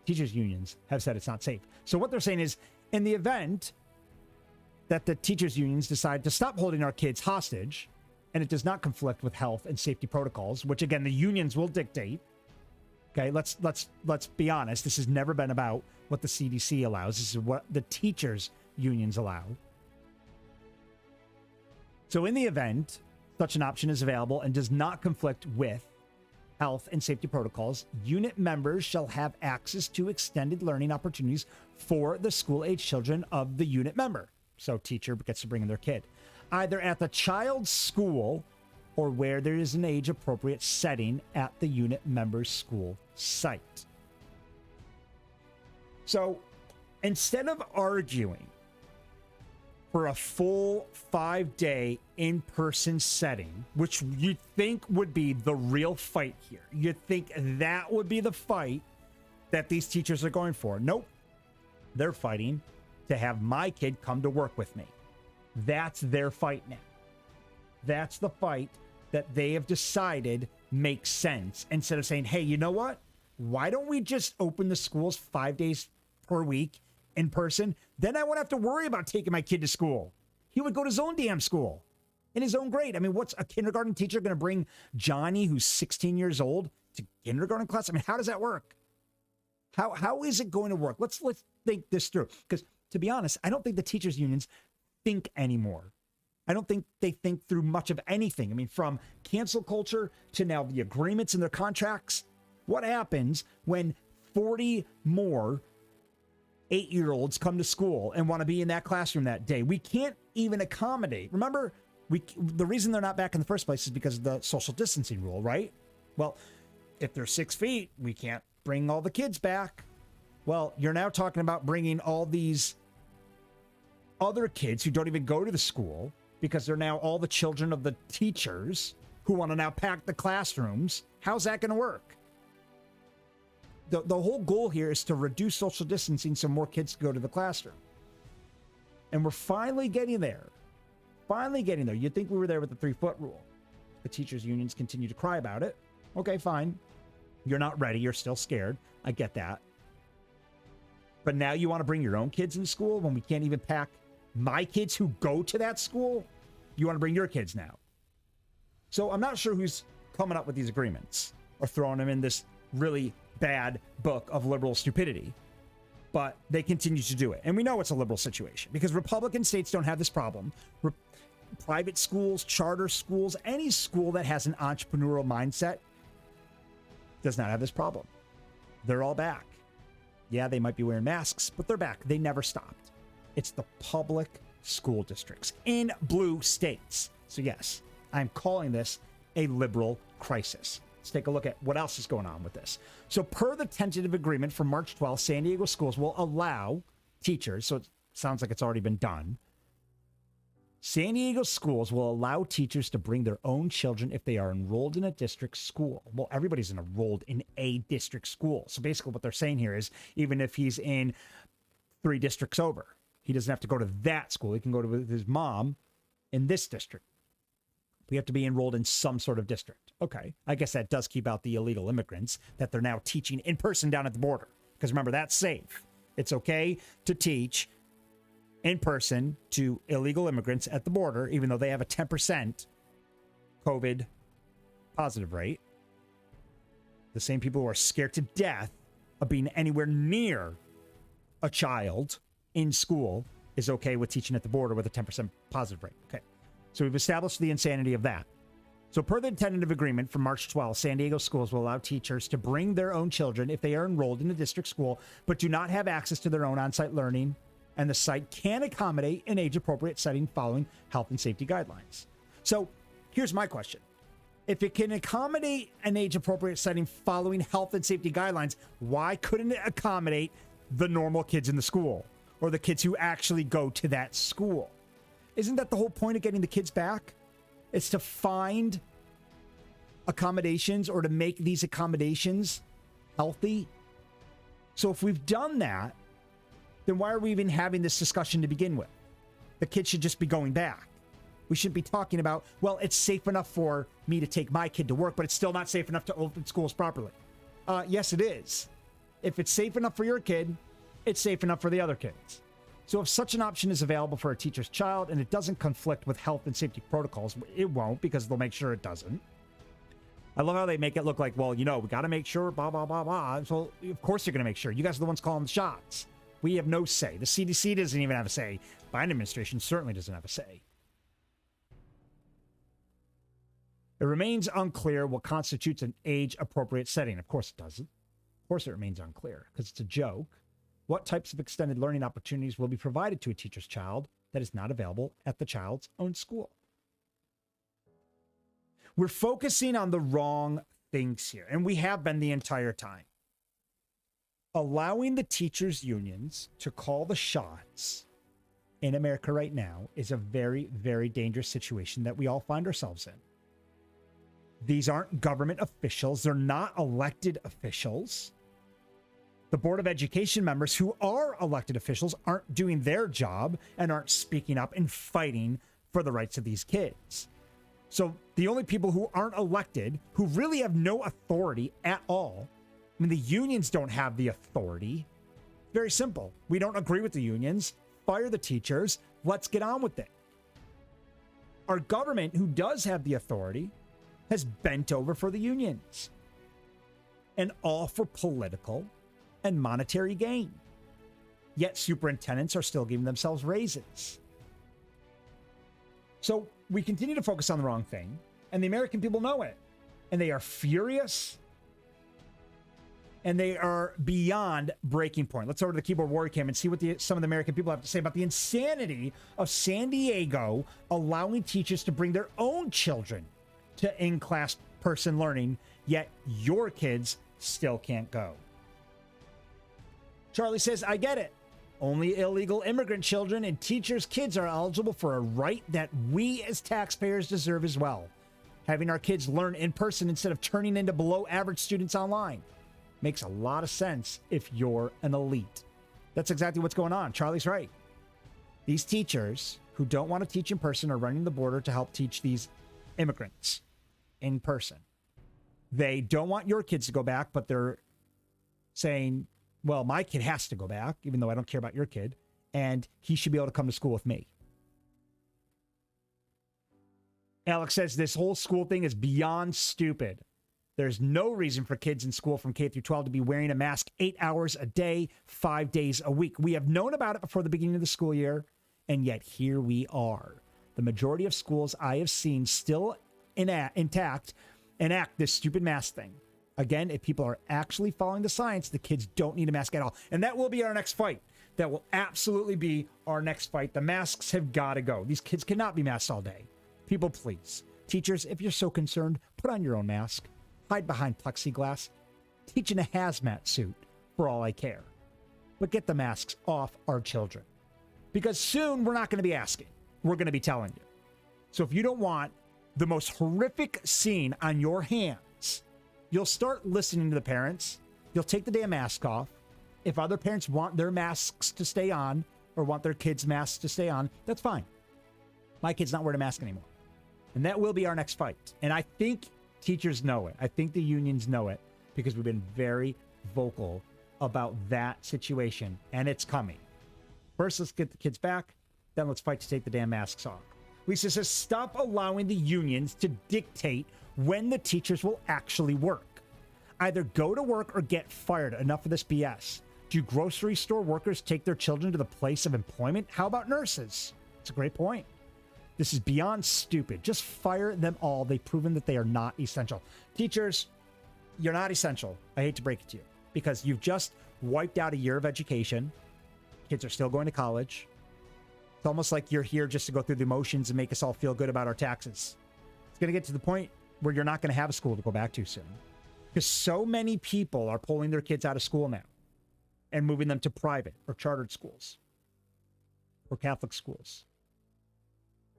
Teachers' unions have said it's not safe. So what they're saying is, in the event that the teachers unions decide to stop holding our kids hostage, and it does not conflict with health and safety protocols, which again the unions will dictate. Okay, let's be honest. This has never been about what the CDC allows. This is what the teachers unions allow. So in the event such an option is available and does not conflict with health and safety protocols, unit members shall have access to extended learning opportunities for the school-age children of the unit member. So teacher gets to bring in their kid, either at the child's school or where there is an age-appropriate setting at the unit member's school site. So instead of arguing for a full 5-day in-person setting, which you'd think would be the real fight here, you'd think that would be the fight that these teachers are going for. Nope. They're fighting to have my kid come to work with me. That's their fight now. That's the fight that they have decided makes sense. Instead of saying, hey, you know what? Why don't we just open the schools 5 days per week in person? Then I won't have to worry about taking my kid to school. He would go to his own damn school in his own grade. I mean, what's a kindergarten teacher going to bring Johnny, who's 16 years old, to kindergarten class? I mean, how does that work? How is it going to work? Let's think this through. Because to be honest, I don't think the teachers unions think anymore. I don't think they think through much of anything. I mean, from cancel culture to now the agreements in their contracts. What happens when 40 more 8-year-olds come to school and want to be in that classroom that day? We can't even accommodate. Remember, the reason they're not back in the first place is because of the social distancing rule, right? Well, if they're 6 feet, we can't bring all the kids back. Well, you're now talking about bringing all these other kids who don't even go to the school because they're now all the children of the teachers who want to now pack the classrooms. How's that going to work? The whole goal here is to reduce social distancing so more kids can go to the classroom. And we're finally getting there. Finally getting there. You'd think we were there with the 3-foot rule. The teachers' unions continue to cry about it. Okay, fine. You're not ready. You're still scared. I get that. But now you want to bring your own kids in school when we can't even pack my kids who go to that school? You want to bring your kids now. So I'm not sure who's coming up with these agreements or throwing them in this really bad book of liberal stupidity, but they continue to do it. And we know it's a liberal situation because Republican states don't have this problem. Private schools, charter schools, any school that has an entrepreneurial mindset does not have this problem. They're all back. Yeah, they might be wearing masks, but they're back. They never stopped. It's the public school districts in blue states. So yes, I'm calling this a liberal crisis. Let's take a look at what else is going on with this. So per the tentative agreement from March 12th, San Diego schools will allow teachers, so it sounds like it's already been done. San Diego schools will allow teachers to bring their own children if they are enrolled in a district school. Well, everybody's enrolled in a district school. So basically what they're saying here is even if he's in 3 districts over, he doesn't have to go to that school. He can go to with his mom in this district. We have to be enrolled in some sort of district. Okay, I guess that does keep out the illegal immigrants that they're now teaching in person down at the border. Because remember, that's safe. It's okay to teach in person to illegal immigrants at the border, even though they have a 10% COVID positive rate. The same people who are scared to death of being anywhere near a child in school is okay with teaching at the border with a 10% positive rate. Okay. So we've established the insanity of that. So per the tentative agreement from March 12th, San Diego schools will allow teachers to bring their own children if they are enrolled in a district school, but do not have access to their own on-site learning, and the site can accommodate an age-appropriate setting following health and safety guidelines. So here's my question. If it can accommodate an age-appropriate setting following health and safety guidelines, why couldn't it accommodate the normal kids in the school or the kids who actually go to that school? Isn't that the whole point of getting the kids back? It's to find accommodations or to make these accommodations healthy. So if we've done that, then why are we even having this discussion to begin with? The kids should just be going back. We shouldn't be talking about, well, it's safe enough for me to take my kid to work, but it's still not safe enough to open schools properly. Yes, it is. If it's safe enough for your kid, it's safe enough for the other kids. So if such an option is available for a teacher's child and it doesn't conflict with health and safety protocols, it won't, because they'll make sure it doesn't. I love how they make it look like, well, we got to make sure, blah, blah, blah, blah. So of course you're going to make sure. You guys are the ones calling the shots. We have no say. The CDC doesn't even have a say. Biden administration certainly doesn't have a say. It remains unclear what constitutes an age-appropriate setting. Of course it doesn't. Of course it remains unclear, because it's a joke. What types of extended learning opportunities will be provided to a teacher's child that is not available at the child's own school? We're focusing on the wrong things here, and we have been the entire time. Allowing the teachers' unions to call the shots in America right now is a very, very dangerous situation that we all find ourselves in. These aren't government officials. They're not elected officials. The Board of Education members who are elected officials aren't doing their job and aren't speaking up and fighting for the rights of these kids. So the only people who aren't elected, who really have no authority at all, I mean, the unions don't have the authority. Very simple. We don't agree with the unions. Fire the teachers. Let's get on with it. Our government, who does have the authority, has bent over for the unions. And all for political and monetary gain. Yet superintendents are still giving themselves raises. So we continue to focus on the wrong thing, and the American people know it. And they are furious, and they are beyond breaking point. Let's go to the keyboard warrior cam and see what some of the American people have to say about the insanity of San Diego allowing teachers to bring their own children to in-class person learning, yet your kids still can't go. Charlie says, I get it. Only illegal immigrant children and teachers' kids are eligible for a right that we as taxpayers deserve as well. Having our kids learn in person instead of turning into below average students online makes a lot of sense if you're an elite. That's exactly what's going on. Charlie's right. These teachers who don't want to teach in person are running the border to help teach these immigrants in person. They don't want your kids to go back, but they're saying, well, my kid has to go back, even though I don't care about your kid, and he should be able to come to school with me. Alex says this whole school thing is beyond stupid. There's no reason for kids in school from K through 12 to be wearing a mask 8 hours a day, 5 days a week. We have known about it before the beginning of the school year, and yet here we are. The majority of schools I have seen still intact enact this stupid mask thing. Again, if people are actually following the science, the kids don't need a mask at all. And that will be our next fight. That will absolutely be our next fight. The masks have got to go. These kids cannot be masked all day. People, please. Teachers, if you're so concerned, put on your own mask. Hide behind plexiglass. Teach in a hazmat suit, for all I care. But get the masks off our children. Because soon we're not going to be asking. We're going to be telling you. So if you don't want the most horrific scene on your hands, you'll start listening to the parents. You'll take the damn mask off. If other parents want their masks to stay on or want their kids' masks to stay on, that's fine. My kid's not wearing a mask anymore. And that will be our next fight. And I think teachers know it. I think the unions know it because we've been very vocal about that situation, and it's coming. First, let's get the kids back. Then let's fight to take the damn masks off. Lisa says, stop allowing the unions to dictate when the teachers will actually work. Either go to work or get fired. Enough of this BS. Do grocery store workers take their children to the place of employment? How about nurses? It's a great point. This is beyond stupid. Just fire them all. They've proven that they are not essential. Teachers, you're not essential. I hate to break it to you because you've just wiped out a year of education. Kids are still going to college. It's almost like you're here just to go through the motions and make us all feel good about our taxes. It's going to get to the point where you're not going to have a school to go back to soon. Because so many people are pulling their kids out of school now and moving them to private or chartered schools or Catholic schools.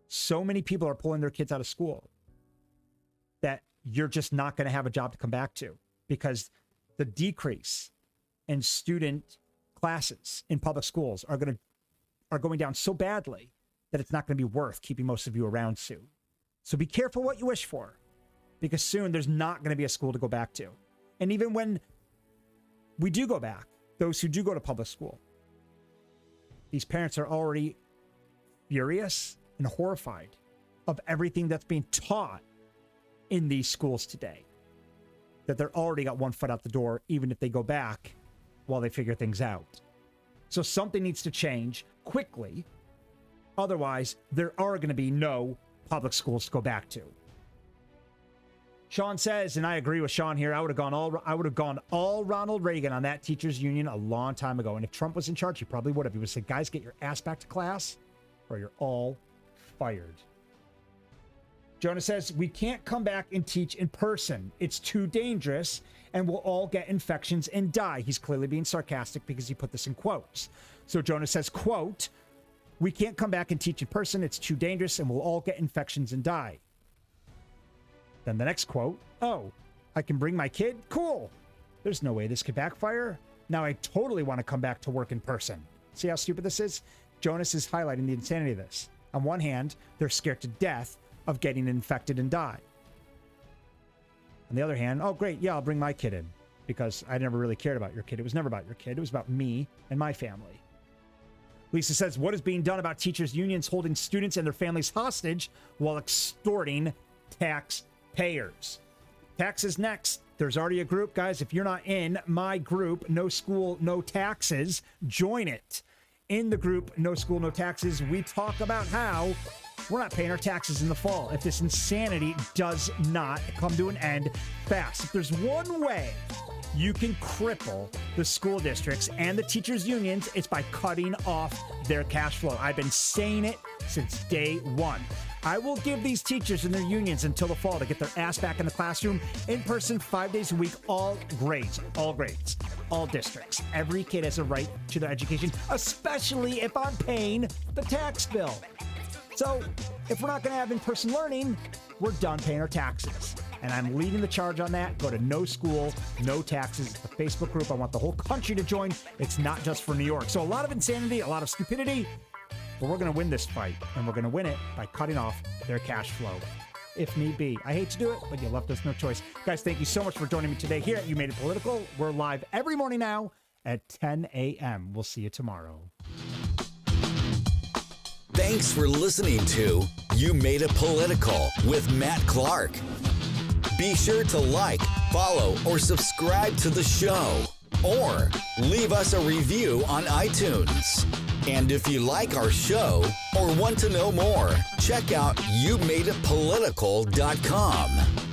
So many people are pulling their kids out of school that you're just not going to have a job to come back to because the decrease in student classes in public schools are going down so badly that it's not going to be worth keeping most of you around soon. So be careful what you wish for because soon there's not going to be a school to go back to. And even when we do go back, those who do go to public school, These parents are already furious and horrified of everything that's being taught in these schools today. That they're already got one foot out the door, even if they go back while they figure things out. So something needs to change quickly. Otherwise, there are going to be no public schools to go back to. Sean says, and I agree with Sean here, I would have gone all Ronald Reagan on that teachers union a long time ago. And if Trump was in charge, he probably would have. He would have said, guys, get your ass back to class or you're all fired. Jonah says, we can't come back and teach in person. It's too dangerous and we'll all get infections and die. He's clearly being sarcastic because he put this in quotes. So Jonah says, quote, we can't come back and teach in person. It's too dangerous and we'll all get infections and die. Then the next quote, oh, I can bring my kid? Cool. There's no way this could backfire. Now I totally want to come back to work in person. See how stupid this is? Jonas is highlighting the insanity of this. On one hand, they're scared to death of getting infected and die. On the other hand, oh, great, yeah, I'll bring my kid in because I never really cared about your kid. It was never about your kid. It was about me and my family. Lisa says, what is being done about teachers' unions holding students and their families hostage while extorting taxpayers? Taxes next. There's already a group, guys. If you're not in my group, No School, No Taxes, join it. In the group, No School, No Taxes, we talk about how we're not paying our taxes in the fall if this insanity does not come to an end fast. If there's one way you can cripple the school districts and the teachers' unions, it's by cutting off their cash flow. I've been saying it since day one. I will give these teachers and their unions until the fall to get their ass back in the classroom, in person, 5 days a week, all grades, all districts. Every kid has a right to their education, especially if I'm paying the tax bill. So if we're not going to have in-person learning, we're done paying our taxes. And I'm leading the charge on that. Go to No School, No Taxes. It's the Facebook group. I want the whole country to join. It's not just for New York. So a lot of insanity, a lot of stupidity, but we're going to win this fight. And we're going to win it by cutting off their cash flow, if need be. I hate to do it, but you left us no choice. Guys, thank you so much for joining me today here at You Made It Political. We're live every morning now at 10 a.m. We'll see you tomorrow. Thanks for listening to You Made It Political with Matt Clark. Be sure to like, follow, or subscribe to the show, or leave us a review on iTunes. And if you like our show or want to know more, check out YouMadeItPolitical.com.